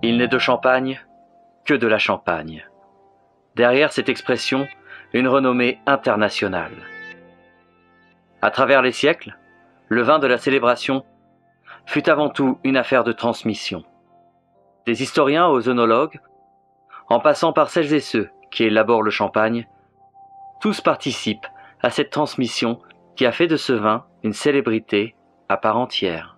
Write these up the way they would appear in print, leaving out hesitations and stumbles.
Il n'est de Champagne que de la Champagne. Derrière cette expression, une renommée internationale. À travers les siècles, le vin de la célébration fut avant tout une affaire de transmission. Des historiens aux œnologues, en passant par celles et ceux qui élaborent le champagne, tous participent à cette transmission qui a fait de ce vin une célébrité à part entière.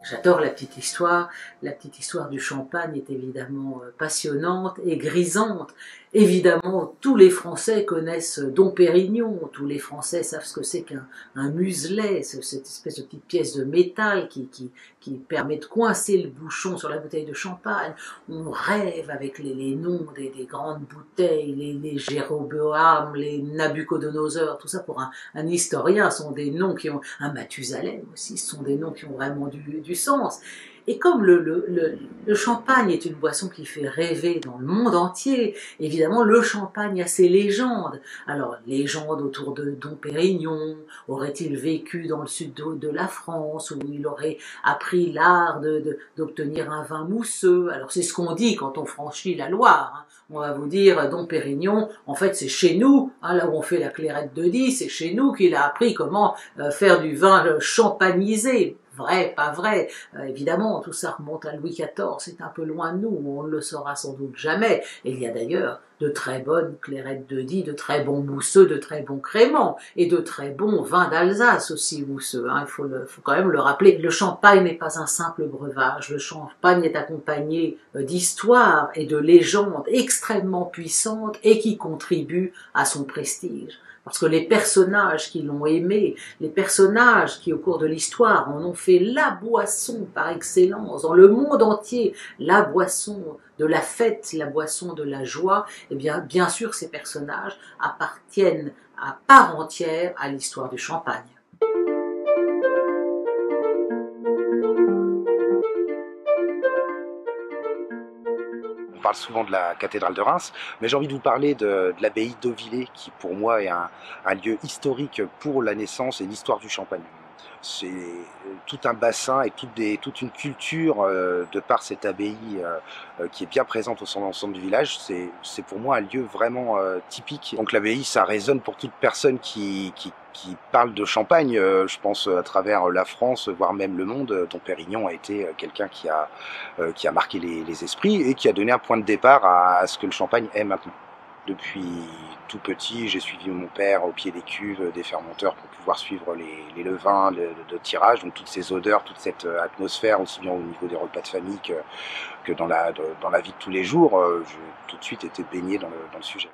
J'adore la petite histoire. La petite histoire du champagne est évidemment passionnante et grisante. Évidemment, tous les Français connaissent Dom Pérignon. Tous les Français savent ce que c'est qu'un muselet, cette espèce de petite pièce de métal qui permet de coincer le bouchon sur la bouteille de champagne. On rêve avec les noms des grandes bouteilles, les Jéroboam, les Nabucodonosor, tout ça pour un historien sont des noms qui ont, un Mathusalem aussi, ce sont des noms qui ont vraiment du sens. Et comme le champagne est une boisson qui fait rêver dans le monde entier, évidemment le champagne a ses légendes. Alors, légende autour de Dom Pérignon, aurait-il vécu dans le sud de la France, où il aurait appris l'art d'obtenir un vin mousseux. Alors c'est ce qu'on dit quand on franchit la Loire, hein. On va vous dire, Dom Pérignon, en fait c'est chez nous, hein, là où on fait la Clairette de Die, c'est chez nous qu'il a appris comment faire du vin champagnisé. Vrai, pas vrai. Évidemment, tout ça remonte à Louis XIV, c'est un peu loin de nous, on ne le saura sans doute jamais. Et il y a d'ailleurs de très bonnes clairettes de Die, de très bons mousseux, de très bons créments, et de très bons vins d'Alsace aussi mousseux, hein, il faut quand même le rappeler. Le champagne n'est pas un simple breuvage, le champagne est accompagné d'histoires et de légendes extrêmement puissantes et qui contribuent à son prestige. Parce que les personnages qui l'ont aimé, les personnages qui au cours de l'histoire en ont fait la boisson par excellence, dans le monde entier, la boisson de la fête, la boisson de la joie, eh bien sûr ces personnages appartiennent à part entière à l'histoire du champagne. On parle souvent de la cathédrale de Reims, mais j'ai envie de vous parler de l'abbaye d'Auvillers, qui pour moi est un lieu historique pour la naissance et l'histoire du champagne. C'est tout un bassin et toute une culture de par cette abbaye qui est bien présente au sein de l'ensemble du village. C'est pour moi un lieu vraiment typique. Donc l'abbaye, ça résonne pour toute personne qui parle de Champagne, je pense à travers la France, voire même le monde. Dom Pérignon a été quelqu'un qui a marqué les esprits et qui a donné un point de départ à ce que le Champagne est maintenant. Depuis tout petit, j'ai suivi mon père au pied des cuves, des fermenteurs pour pouvoir suivre les levains de tirage, donc toutes ces odeurs, toute cette atmosphère, aussi bien au niveau des repas de famille que dans la vie de tous les jours. J'ai tout de suite été baigné dans le sujet.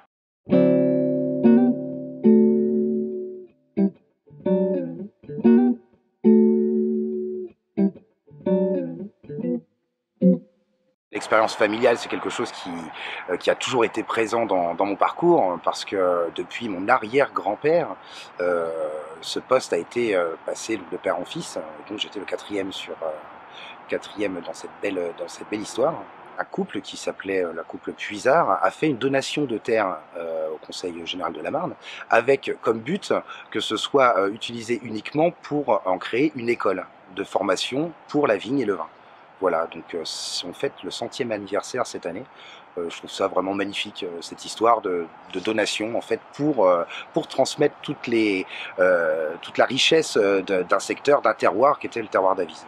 L'expérience familiale, c'est quelque chose qui a toujours été présent dans mon parcours, parce que depuis mon arrière-grand-père, ce poste a été passé de père en fils, donc j'étais le quatrième dans cette belle histoire. Un couple qui s'appelait la couple Puisard a fait une donation de terre au Conseil général de la Marne, avec comme but que ce soit utilisé uniquement pour en créer une école de formation pour la vigne et le vin. Voilà, donc on fête le 100e anniversaire cette année. Je trouve ça vraiment magnifique, cette histoire de donation, en fait, pour transmettre toute la richesse d'un secteur, d'un terroir qui était le terroir d'Avise.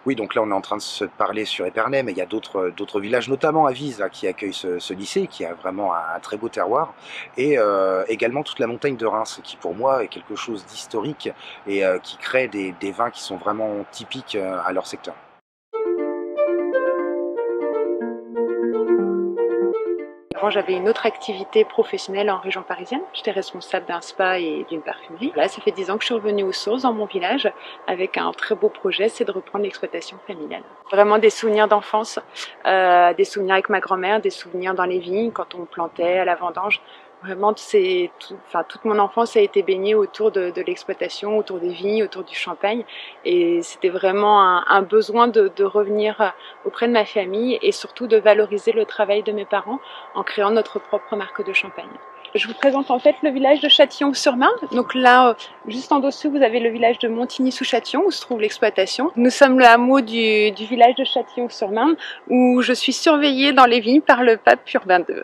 Oui, donc là on est en train de se parler sur Épernay, mais il y a d'autres villages, notamment Avise, là, qui accueillent ce lycée, qui a vraiment un très beau terroir, et également toute la montagne de Reims, qui pour moi est quelque chose d'historique et qui crée des vins qui sont vraiment typiques à leur secteur. Avant, j'avais une autre activité professionnelle en région parisienne. J'étais responsable d'un spa et d'une parfumerie. Là, ça fait 10 ans que je suis revenue aux sources dans mon village avec un très beau projet, c'est de reprendre l'exploitation familiale. Vraiment des souvenirs d'enfance, des souvenirs avec ma grand-mère, des souvenirs dans les vignes quand on plantait à la vendange. Vraiment, toute mon enfance a été baignée autour de l'exploitation, autour des vignes, autour du champagne. Et c'était vraiment un besoin de revenir auprès de ma famille et surtout de valoriser le travail de mes parents en créant notre propre marque de champagne. Je vous présente en fait le village de Châtillon-sur-Marne. Donc là, juste en dessous, vous avez le village de Montigny-sous-Châtillon où se trouve l'exploitation. Nous sommes le hameau du village de Châtillon-sur-Marne où je suis surveillée dans les vignes par le pape Urbain II.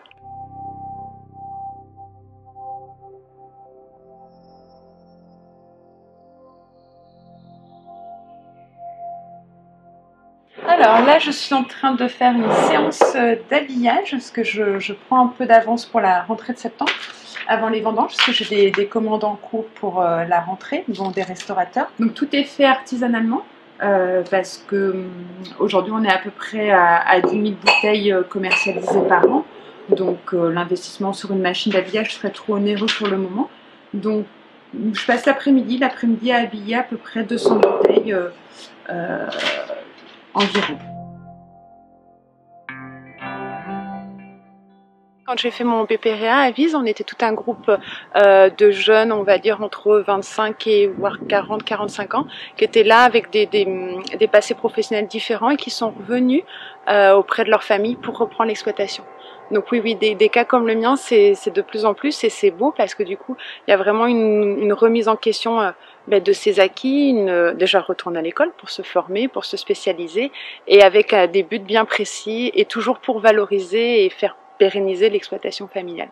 Alors là, je suis en train de faire une séance d'habillage parce que je prends un peu d'avance pour la rentrée de septembre, avant les vendanges, parce que j'ai des commandes en cours pour la rentrée, dont des restaurateurs. Donc tout est fait artisanalement parce que aujourd'hui on est à peu près à 10 000 bouteilles commercialisées par an. Donc l'investissement sur une machine d'habillage serait trop onéreux pour le moment. Donc je passe l'après-midi à habiller à peu près 200 bouteilles environ. Quand j'ai fait mon BPREA à Vise, on était tout un groupe de jeunes, on va dire entre 25 et voire 40-45 ans, qui étaient là avec des passés professionnels différents et qui sont revenus auprès de leur famille pour reprendre l'exploitation. Donc oui, des cas comme le mien, c'est de plus en plus et c'est beau parce que du coup, il y a vraiment une remise en question de ses acquis, déjà retourner à l'école pour se former, pour se spécialiser et avec des buts bien précis et toujours pour valoriser et faire pérenniser l'exploitation familiale.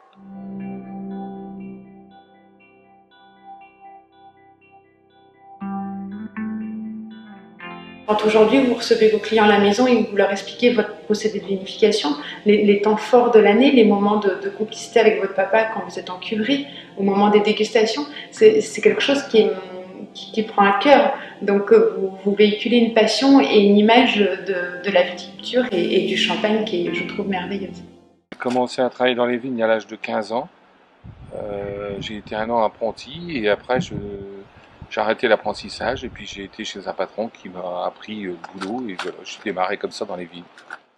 Quand aujourd'hui vous recevez vos clients à la maison et que vous leur expliquez votre procédé de vinification, les temps forts de l'année, les moments de complicité avec votre papa quand vous êtes en cuverie, au moment des dégustations, c'est quelque chose qui prend à cœur. Donc vous véhiculez une passion et une image de la viticulture et du champagne qui est, je trouve, merveilleuse. J'ai commencé à travailler dans les vignes à l'âge de 15 ans. J'ai été un an apprenti et après j'ai arrêté l'apprentissage et puis j'ai été chez un patron qui m'a appris le boulot et voilà, j'ai démarré comme ça dans les vignes.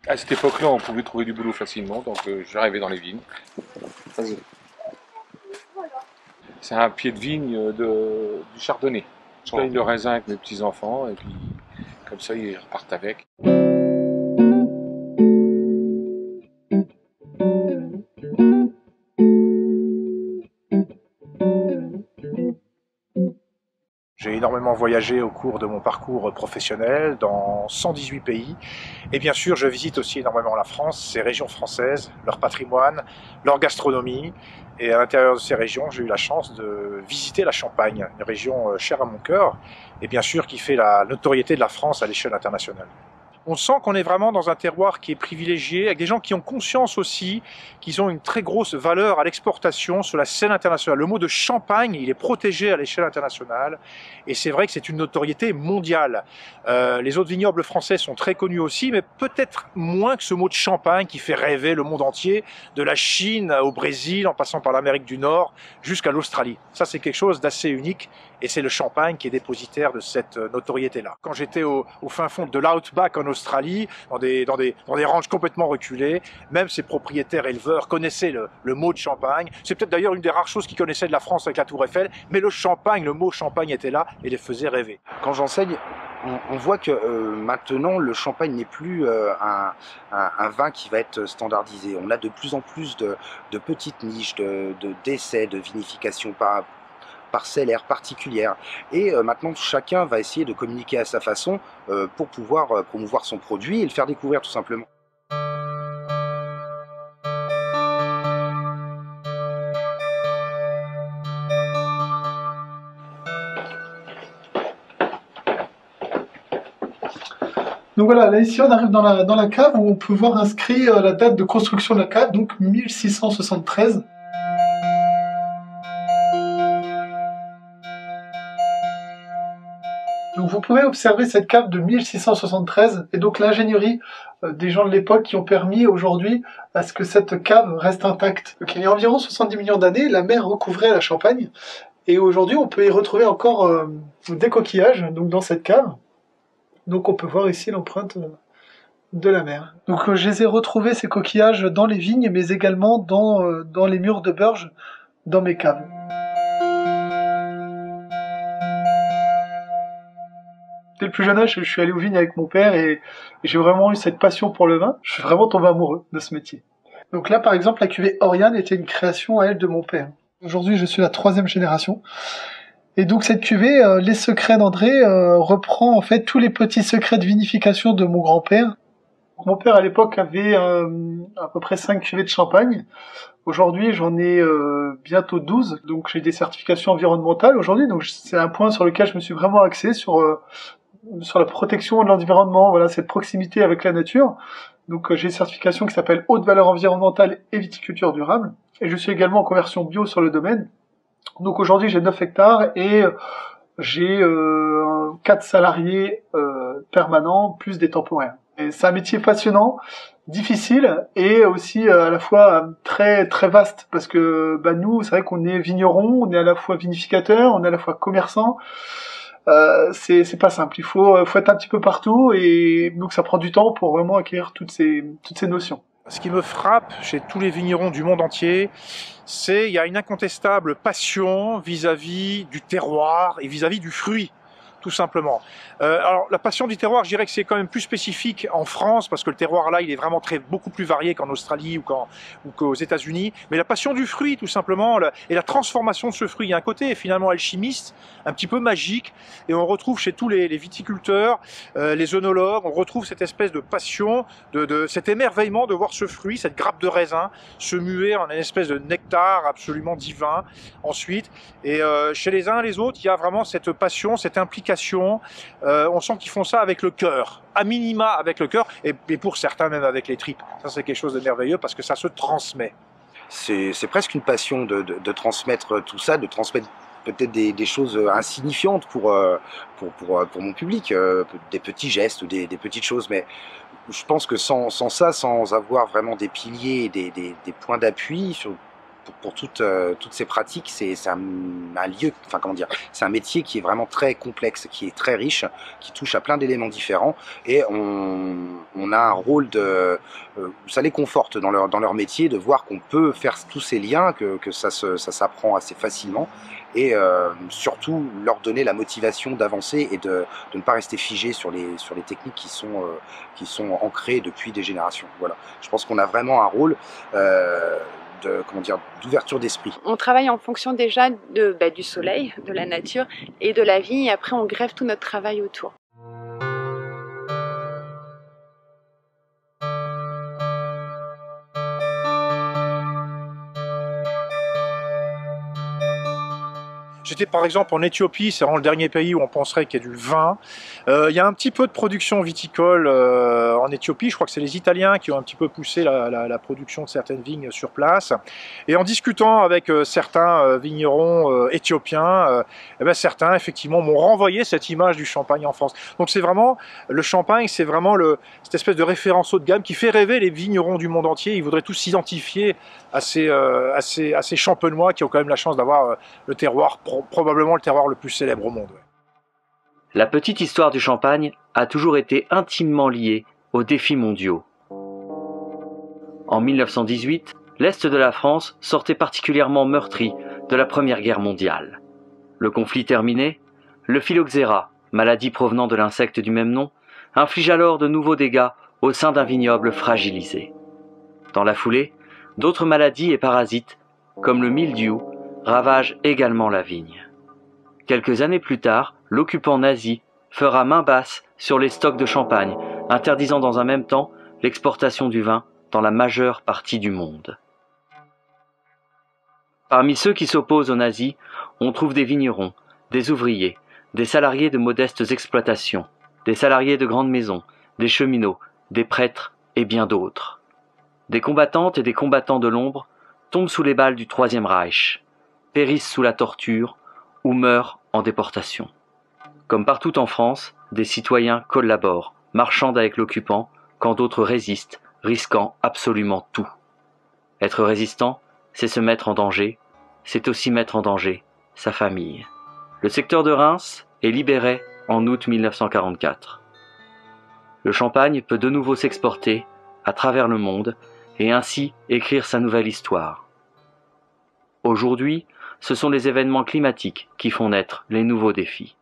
À cette époque-là, on pouvait trouver du boulot facilement, donc j'arrivais dans les vignes. C'est un pied de vigne du chardonnay. Je cueille le raisin avec mes petits-enfants et puis comme ça ils repartent avec. J'ai énormément voyagé au cours de mon parcours professionnel dans 118 pays et bien sûr je visite aussi énormément la France, ses régions françaises, leur patrimoine, leur gastronomie et à l'intérieur de ces régions j'ai eu la chance de visiter la Champagne, une région chère à mon cœur et bien sûr qui fait la notoriété de la France à l'échelle internationale. On sent qu'on est vraiment dans un terroir qui est privilégié, avec des gens qui ont conscience aussi qu'ils ont une très grosse valeur à l'exportation sur la scène internationale. Le mot de Champagne, il est protégé à l'échelle internationale, et c'est vrai que c'est une notoriété mondiale. Les autres vignobles français sont très connus aussi, mais peut-être moins que ce mot de Champagne qui fait rêver le monde entier, de la Chine au Brésil, en passant par l'Amérique du Nord, jusqu'à l'Australie. Ça, c'est quelque chose d'assez unique, et c'est le Champagne qui est dépositaire de cette notoriété-là. Quand j'étais au fin fond de l'Outback en Australie, dans des ranges complètement reculées, même ces propriétaires éleveurs connaissaient le mot de Champagne. C'est peut-être d'ailleurs une des rares choses qu'ils connaissaient de la France avec la Tour Eiffel, mais le Champagne, le mot Champagne était là et les faisait rêver. Quand j'enseigne, on voit que maintenant le champagne n'est plus un vin qui va être standardisé. On a de plus en plus de petites niches, d'essais, de vinification parcellaire, particulière. Et maintenant, chacun va essayer de communiquer à sa façon pour pouvoir promouvoir son produit et le faire découvrir tout simplement. Donc voilà, là ici on arrive dans la cave où on peut voir inscrit la date de construction de la cave, donc 1673. Donc vous pouvez observer cette cave de 1673 et donc l'ingénierie des gens de l'époque qui ont permis aujourd'hui à ce que cette cave reste intacte. Donc il y a environ 70 millions d'années, la mer recouvrait la Champagne et aujourd'hui on peut y retrouver encore des coquillages donc dans cette cave. Donc on peut voir ici l'empreinte de la mer. Donc je les ai retrouvés ces coquillages dans les vignes mais également dans les murs de Burge dans mes caves. Dès le plus jeune âge, je suis allé aux vignes avec mon père et j'ai vraiment eu cette passion pour le vin. Je suis vraiment tombé amoureux de ce métier. Donc là, par exemple, la cuvée Oriane était une création à elle de mon père. Aujourd'hui, je suis la 3e génération. Et donc cette cuvée, Les Secrets d'André, reprend en fait tous les petits secrets de vinification de mon grand-père. Mon père à l'époque avait à peu près 5 cuvées de champagne. Aujourd'hui, j'en ai bientôt 12, donc j'ai des certifications environnementales aujourd'hui. Donc c'est un point sur lequel je me suis vraiment axé sur la protection de l'environnement, voilà, cette proximité avec la nature. Donc j'ai une certification qui s'appelle Haute Valeur Environnementale et Viticulture Durable. Et je suis également en conversion bio sur le domaine. Donc aujourd'hui j'ai 9 hectares et j'ai 4 salariés permanents plus des temporaires. Et c'est un métier passionnant, difficile et aussi à la fois très très vaste parce que nous c'est vrai qu'on est vigneron, on est à la fois vinificateur, on est à la fois commerçant. C'est pas simple, il faut être un petit peu partout et donc ça prend du temps pour vraiment acquérir toutes ces notions. Ce qui me frappe chez tous les vignerons du monde entier, c'est qu'il y a une incontestable passion vis-à-vis du terroir et vis-à-vis du fruit, tout simplement. Alors la passion du terroir, je dirais que c'est quand même plus spécifique en France, parce que le terroir là, il est vraiment beaucoup plus varié qu'en Australie ou qu'aux États-Unis. Mais la passion du fruit, tout simplement, et la transformation de ce fruit, il y a un côté finalement alchimiste, un petit peu magique, et on retrouve chez tous les viticulteurs, les œnologues, on retrouve cette espèce de passion, cet émerveillement de voir ce fruit, cette grappe de raisin, se muer en une espèce de nectar absolument divin ensuite. Et chez les uns et les autres, il y a vraiment cette passion, cette implication. On sent qu'ils font ça avec le cœur, à minima avec le cœur, et pour certains même avec les tripes. Ça c'est quelque chose de merveilleux parce que ça se transmet. C'est presque une passion de transmettre tout ça, de transmettre peut-être des choses insignifiantes pour mon public, des petits gestes ou des petites choses, mais je pense que sans ça, sans avoir vraiment des piliers, des points d'appui pour toutes ces pratiques, c'est un lieu, enfin comment dire, c'est un métier qui est vraiment très complexe, qui est très riche, qui touche à plein d'éléments différents, et on a un rôle ça les conforte dans leur métier, de voir qu'on peut faire tous ces liens, que ça s'apprend assez facilement, et surtout leur donner la motivation d'avancer et de ne pas rester figé sur les techniques qui sont ancrées depuis des générations. Voilà, je pense qu'on a vraiment un rôle d'ouverture d'esprit. On travaille en fonction déjà du soleil, de la nature et de la vie, et après on greffe tout notre travail autour. J'étais par exemple en Éthiopie, c'est vraiment le dernier pays où on penserait qu'il y a du vin. Il y a un petit peu de production viticole en Éthiopie, je crois que c'est les Italiens qui ont un petit peu poussé la production de certaines vignes sur place. Et en discutant avec certains vignerons éthiopiens, certains effectivement m'ont renvoyé cette image du champagne en France. Donc c'est vraiment, le champagne c'est vraiment cette espèce de référence haut de gamme qui fait rêver les vignerons du monde entier. Ils voudraient tous s'identifier à ces champenois qui ont quand même la chance d'avoir le terroir, probablement le terroir le plus célèbre au monde. Ouais. La petite histoire du champagne a toujours été intimement liée aux défis mondiaux. En 1918, l'Est de la France sortait particulièrement meurtri de la Première Guerre mondiale. Le conflit terminé, le phylloxéra, maladie provenant de l'insecte du même nom, inflige alors de nouveaux dégâts au sein d'un vignoble fragilisé. Dans la foulée, d'autres maladies et parasites, comme le mildiou, ravagent également la vigne. Quelques années plus tard, l'occupant nazi fera main basse sur les stocks de champagne, interdisant dans un même temps l'exportation du vin dans la majeure partie du monde. Parmi ceux qui s'opposent aux nazis, on trouve des vignerons, des ouvriers, des salariés de modestes exploitations, des salariés de grandes maisons, des cheminots, des prêtres et bien d'autres. Des combattantes et des combattants de l'ombre tombent sous les balles du Troisième Reich, périssent sous la torture ou meurent en déportation. Comme partout en France, des citoyens collaborent, marchandent avec l'occupant, quand d'autres résistent, risquant absolument tout. Être résistant, c'est se mettre en danger, c'est aussi mettre en danger sa famille. Le secteur de Reims est libéré en août 1944. Le champagne peut de nouveau s'exporter à travers le monde et ainsi écrire sa nouvelle histoire. Aujourd'hui, ce sont les événements climatiques qui font naître les nouveaux défis.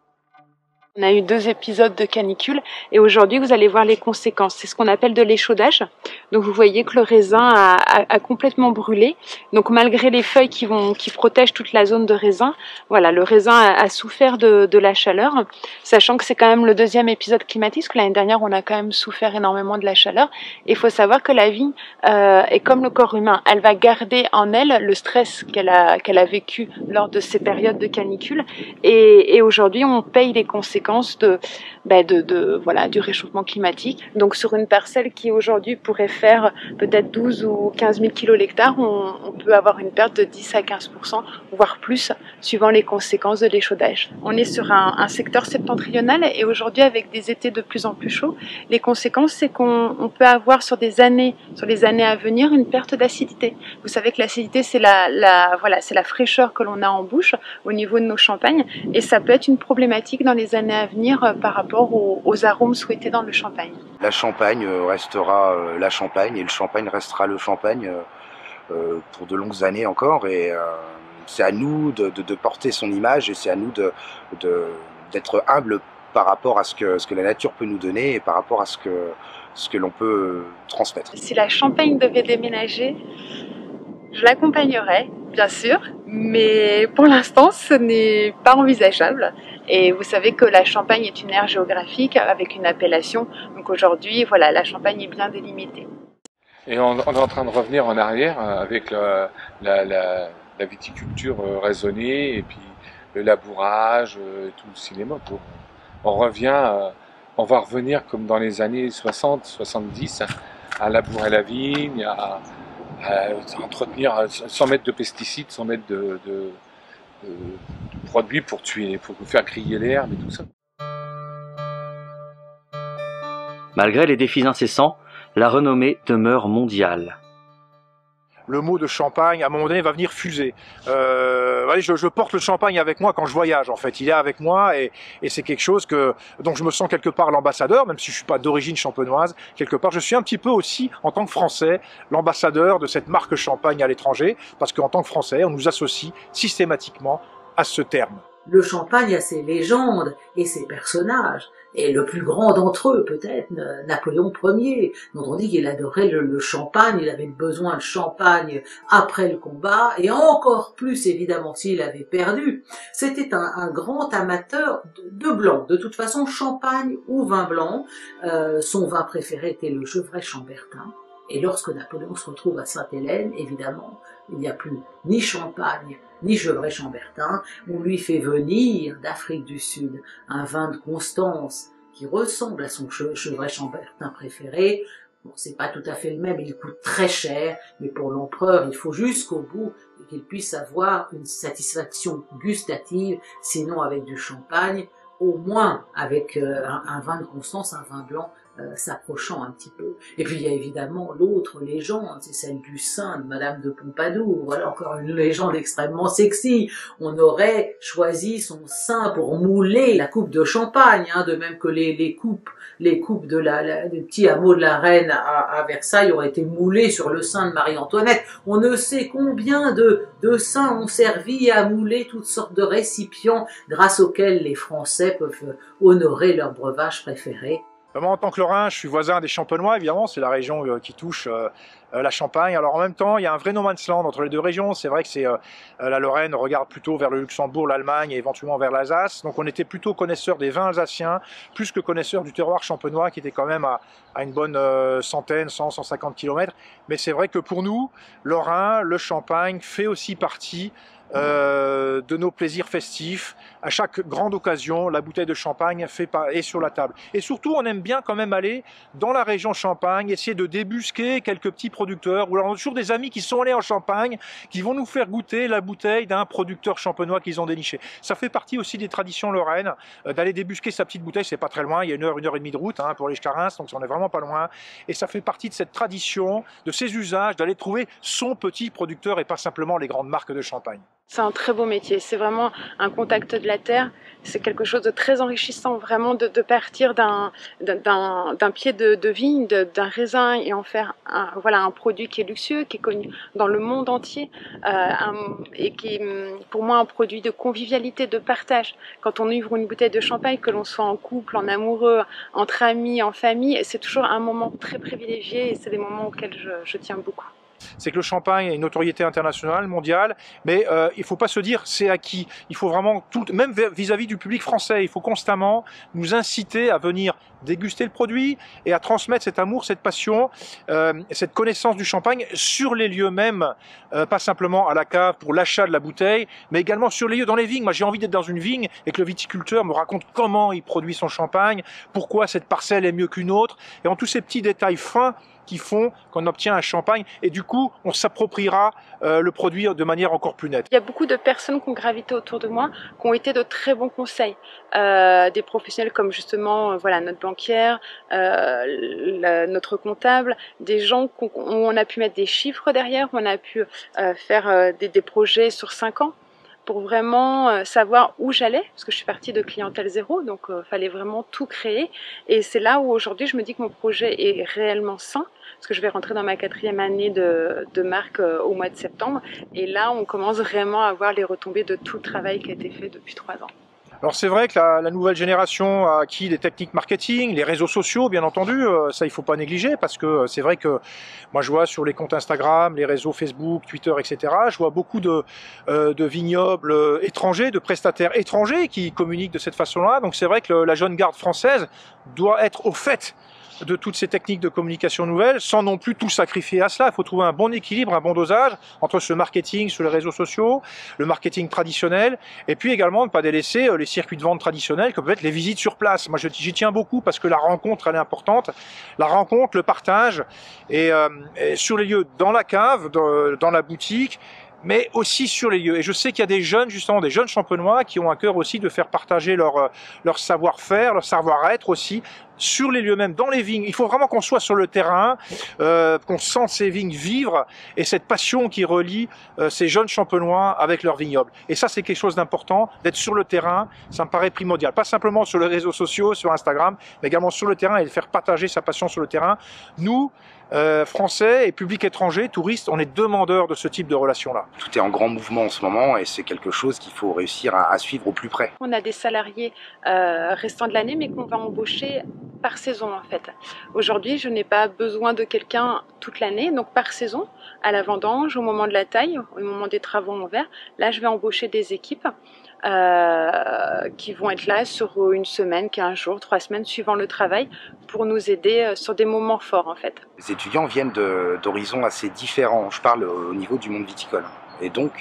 On a eu 2 épisodes de canicule et aujourd'hui vous allez voir les conséquences. C'est ce qu'on appelle de l'échaudage. Donc vous voyez que le raisin a complètement brûlé. Donc malgré les feuilles qui protègent toute la zone de raisin, voilà, le raisin a souffert de la chaleur. Sachant que c'est quand même le 2e épisode climatique, parce que l'année dernière on a quand même souffert énormément de la chaleur. Et il faut savoir que la vigne est comme le corps humain. Elle va garder en elle le stress qu'elle a vécu lors de ces périodes de canicule. Et aujourd'hui on paye les conséquences du réchauffement climatique. Donc sur une parcelle qui aujourd'hui pourrait faire peut-être 12 ou 15 000 kilos l'hectare, on peut avoir une perte de 10 à 15%, voire plus, suivant les conséquences de l'échaudage. On est sur un secteur septentrional et aujourd'hui avec des étés de plus en plus chauds, les conséquences c'est qu'on peut avoir sur les années à venir une perte d'acidité. Vous savez que l'acidité c'est la fraîcheur que l'on a en bouche au niveau de nos champagnes et ça peut être une problématique dans les années à venir par rapport aux arômes souhaités dans le champagne. La Champagne restera la Champagne et le Champagne restera le Champagne pour de longues années encore et c'est à nous de porter son image et c'est à nous d'être humble par rapport à ce que la nature peut nous donner et par rapport à ce que l'on peut transmettre. Si la Champagne devait déménager, je l'accompagnerais, bien sûr, mais pour l'instant, ce n'est pas envisageable. Et vous savez que la Champagne est une aire géographique avec une appellation. Donc aujourd'hui, voilà, la Champagne est bien délimitée. Et on est en train de revenir en arrière avec la viticulture raisonnée et puis le labourage, tout le cinéma. On va revenir comme dans les années 60, 70 à labourer la vigne, à entretenir sans mettre de pesticides, sans mettre de produits pour faire crier l'herbe et tout ça. Malgré les défis incessants, la renommée demeure mondiale. Le mot de Champagne, à un moment donné, va venir fuser. Je porte le Champagne avec moi quand je voyage, en fait. Il est avec moi et c'est quelque chose dont je me sens quelque part l'ambassadeur, même si je suis pas d'origine champenoise. Quelque part, je suis un petit peu aussi, en tant que Français, l'ambassadeur de cette marque Champagne à l'étranger, parce qu'en tant que Français, on nous associe systématiquement à ce terme. Le Champagne a ses légendes et ses personnages. Et le plus grand d'entre eux, peut-être, Napoléon Ier, dont on dit qu'il adorait le champagne, il avait besoin de champagne après le combat, et encore plus, évidemment, s'il avait perdu. C'était un grand amateur de blanc. De toute façon, champagne ou vin blanc, son vin préféré était le Gevrey-Chambertin. Et lorsque Napoléon se retrouve à Sainte-Hélène, évidemment, il n'y a plus ni champagne, ni Gevrey-Chambertin. On lui fait venir d'Afrique du Sud un vin de Constance qui ressemble à son Gevrey-Chambertin préféré. Bon, c'est pas tout à fait le même, il coûte très cher, mais pour l'empereur, il faut jusqu'au bout qu'il puisse avoir une satisfaction gustative, sinon avec du champagne, au moins avec un vin de Constance, un vin blanc, s'approchant un petit peu. Et puis il y a évidemment l'autre légende, c'est celle du sein de Madame de Pompadour. Voilà encore une légende extrêmement sexy. On aurait choisi son sein pour mouler la coupe de champagne, hein, de même que les coupes des petits hameaux de la reine à Versailles auraient été moulées sur le sein de Marie-Antoinette. On ne sait combien de seins ont servi à mouler toutes sortes de récipients grâce auxquels les Français peuvent honorer leur breuvage préféré. Moi, en tant que Lorrain, je suis voisin des Champenois, évidemment, c'est la région qui touche la Champagne. Alors en même temps, il y a un vrai no man's land entre les deux régions. C'est vrai que la Lorraine regarde plutôt vers le Luxembourg, l'Allemagne et éventuellement vers l'Alsace. Donc on était plutôt connaisseurs des vins alsaciens, plus que connaisseurs du terroir champenois qui était quand même à une bonne 150 km. Mais c'est vrai que pour nous, Lorrains, le Champagne fait aussi partie de nos plaisirs festifs. À chaque grande occasion, la bouteille de champagne est sur la table. Et surtout, on aime bien quand même aller dans la région Champagne, essayer de débusquer quelques petits producteurs, ou alors on a toujours des amis qui sont allés en Champagne, qui vont nous faire goûter la bouteille d'un producteur champenois qu'ils ont déniché. Ça fait partie aussi des traditions lorraines, d'aller débusquer sa petite bouteille, c'est pas très loin, il y a une heure et demie de route pour aller jusqu'à Reims, donc on est vraiment pas loin. Et ça fait partie de cette tradition, de ces usages, d'aller trouver son petit producteur et pas simplement les grandes marques de champagne. C'est un très beau métier, c'est vraiment un contact de la terre, c'est quelque chose de très enrichissant, vraiment de partir d'un pied de vigne, d'un raisin et en faire un produit qui est luxueux, qui est connu dans le monde entier et qui est pour moi un produit de convivialité, de partage. Quand on ouvre une bouteille de champagne, que l'on soit en couple, en amoureux, entre amis, en famille, c'est toujours un moment très privilégié et c'est des moments auxquels je tiens beaucoup. C'est que le champagne a une notoriété internationale, mondiale, mais il ne faut pas se dire c'est acquis. Il faut vraiment, même vis-à-vis du public français, il faut constamment nous inciter à venir déguster le produit et à transmettre cet amour, cette passion, cette connaissance du champagne sur les lieux même, pas simplement à la cave pour l'achat de la bouteille, mais également sur les lieux dans les vignes. Moi j'ai envie d'être dans une vigne et que le viticulteur me raconte comment il produit son champagne, pourquoi cette parcelle est mieux qu'une autre, et en tous ces petits détails fins qui font qu'on obtient un champagne et du coup on s'appropriera le produit de manière encore plus nette. Il y a beaucoup de personnes qui ont gravité autour de moi, qui ont été de très bons conseils. Des professionnels comme justement notre banquière, notre comptable, des gens où on a pu mettre des chiffres derrière, où on a pu faire des projets sur 5 ans pour vraiment savoir où j'allais, parce que je suis partie de clientèle zéro, donc fallait vraiment tout créer. Et c'est là où aujourd'hui je me dis que mon projet est réellement sain, parce que je vais rentrer dans ma 4e année de marque au mois de septembre. Et là, on commence vraiment à voir les retombées de tout le travail qui a été fait depuis 3 ans. Alors c'est vrai que la nouvelle génération a acquis des techniques marketing, les réseaux sociaux bien entendu, ça il faut pas négliger parce que c'est vrai que moi je vois sur les comptes Instagram, les réseaux Facebook, Twitter, etc. Je vois beaucoup de vignobles étrangers, de prestataires étrangers qui communiquent de cette façon-là. Donc c'est vrai que la jeune garde française doit être au fait de toutes ces techniques de communication nouvelles, sans non plus tout sacrifier à cela. Il faut trouver un bon équilibre, un bon dosage entre ce marketing sur les réseaux sociaux, le marketing traditionnel, et puis également ne pas délaisser les circuits de vente traditionnels, comme peut-être les visites sur place. Moi, j'y tiens beaucoup parce que la rencontre, elle est importante. La rencontre, le partage, et sur les lieux, dans la cave, dans la boutique, mais aussi sur les lieux. Et je sais qu'il y a des jeunes, justement, des jeunes champenois qui ont à cœur aussi de faire partager leur savoir-faire, leur savoir-être aussi, sur les lieux même, dans les vignes. Il faut vraiment qu'on soit sur le terrain, qu'on sente ces vignes vivre et cette passion qui relie ces jeunes champenois avec leurs vignobles. Et ça, c'est quelque chose d'important, d'être sur le terrain, ça me paraît primordial. Pas simplement sur les réseaux sociaux, sur Instagram, mais également sur le terrain et de faire partager sa passion sur le terrain. Nous, Français et public étranger, touristes, on est demandeurs de ce type de relation-là. Tout est en grand mouvement en ce moment et c'est quelque chose qu'il faut réussir à suivre au plus près. On a des salariés restants de l'année mais qu'on va embaucher par saison en fait. Aujourd'hui, je n'ai pas besoin de quelqu'un toute l'année, donc par saison, à la vendange, au moment de la taille, au moment des travaux en verre, là je vais embaucher des équipes qui vont être là sur une semaine, 15 jours, 3 semaines, suivant le travail, pour nous aider sur des moments forts en fait. Les étudiants viennent d'horizons assez différents, je parle au niveau du monde viticole. Et donc,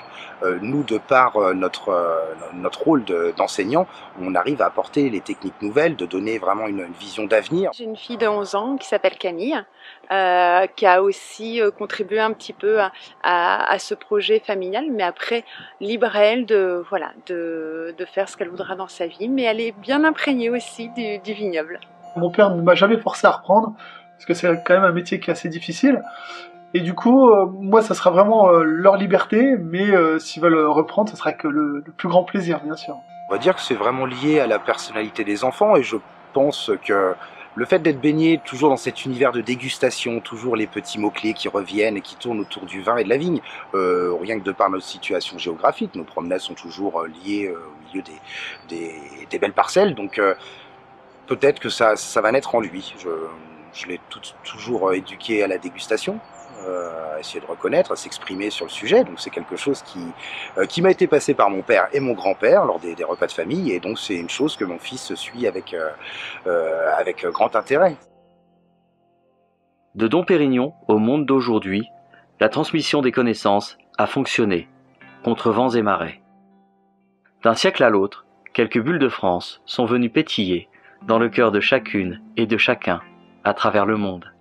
nous, de par notre rôle d'enseignant, on arrive à apporter les techniques nouvelles, de donner vraiment une vision d'avenir. J'ai une fille de 11 ans qui s'appelle Camille, qui a aussi contribué un petit peu à ce projet familial, mais après, libre à elle de faire ce qu'elle voudra dans sa vie, mais elle est bien imprégnée aussi du vignoble. Mon père ne m'a jamais forcé à reprendre, parce que c'est quand même un métier qui est assez difficile. Et du coup, moi, ça sera vraiment leur liberté, mais s'ils veulent reprendre, ça sera que le plus grand plaisir, bien sûr. On va dire que c'est vraiment lié à la personnalité des enfants, et je pense que le fait d'être baigné toujours dans cet univers de dégustation, toujours les petits mots-clés qui reviennent et qui tournent autour du vin et de la vigne, rien que de par notre situation géographique, nos promenades sont toujours liées au milieu des belles parcelles, donc peut-être que ça va naître en lui. Je l'ai toujours éduqué à la dégustation, à essayer de reconnaître, à s'exprimer sur le sujet. Donc c'est quelque chose qui m'a été passé par mon père et mon grand-père lors des repas de famille. Et donc c'est une chose que mon fils suit avec grand intérêt. De Dom Pérignon au monde d'aujourd'hui, la transmission des connaissances a fonctionné, contre vents et marées. D'un siècle à l'autre, quelques bulles de France sont venues pétiller dans le cœur de chacune et de chacun à travers le monde.